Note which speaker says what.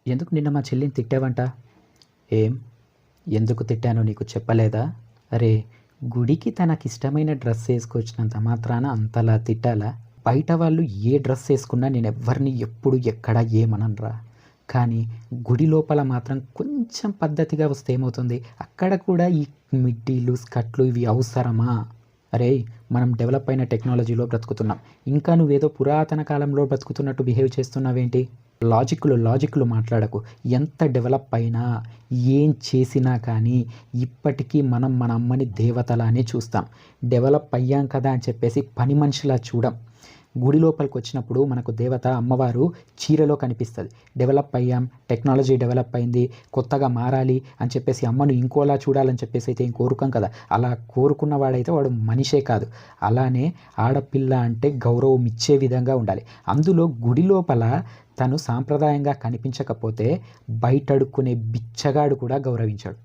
Speaker 1: ఎందుకు నిన్న మా చెల్లిని తిట్టావంట? ఏం? ఎందుకు తిట్టానో నీకు చెప్పలేదా? అరే! గుడికి తనకిష్టమైన డ్రెస్ ఏసుకొచ్చినంత మాత్రాన అంతలా తిట్టాలా? బయట వాళ్ళు ఏ డ్రెస్ ఏసుకున్నా నేనెవ్వరిని ఎప్పుడు ఎక్కడ ఏమననురా. కానీ గుడి లోపల మాత్రం కొంచెం పద్ధతిగా వస్తే ఏమవుతుంది? అక్కడ కూడా ఈ మిడ్డీలు, స్కర్ట్‌లు ఇవి అవసరమా? అరేయ్! మనం డెవలప్ అయిన టెక్నాలజీలో బ్రతుకుతున్నాం. ఇంకా నువ్వేదో పురాతన కాలంలో బ్రతుకుతున్నట్టు బిహేవ్ చేస్తున్నావేంటి? లాజిక్‌లు మాట్లాడకు. ఎంత డెవలప్ అయినా, ఏం చేసినా కానీ ఇప్పటికీ మనం మన అమ్మని దేవతలానే చూస్తాం. డెవలప్ అయ్యాం కదా అని చెప్పేసి పని మనిషిలా చూడం. గుడి లోపలికొచ్చినప్పుడు మనకు దేవత అమ్మవారు చీరలో కనిపిస్తది. డెవలప్ అయ్యాం, టెక్నాలజీ డెవలప్ అయింది, కొత్తగా మారాలి అని చెప్పేసి అమ్మను ఇంకోలా చూడాలని చెప్పేసి అయితే ఏం కోరుకోం కదా! అలా కోరుకున్న వాడైతే వాడు మనిషే కాదు. అలానే ఆడపిల్ల అంటే గౌరవం ఇచ్చే విధంగా ఉండాలి. అందులో గుడి లోపల తను సాంప్రదాయంగా కనిపించకపోతే బయటడుక్కునే బిచ్చగాడు కూడా గౌరవించడు.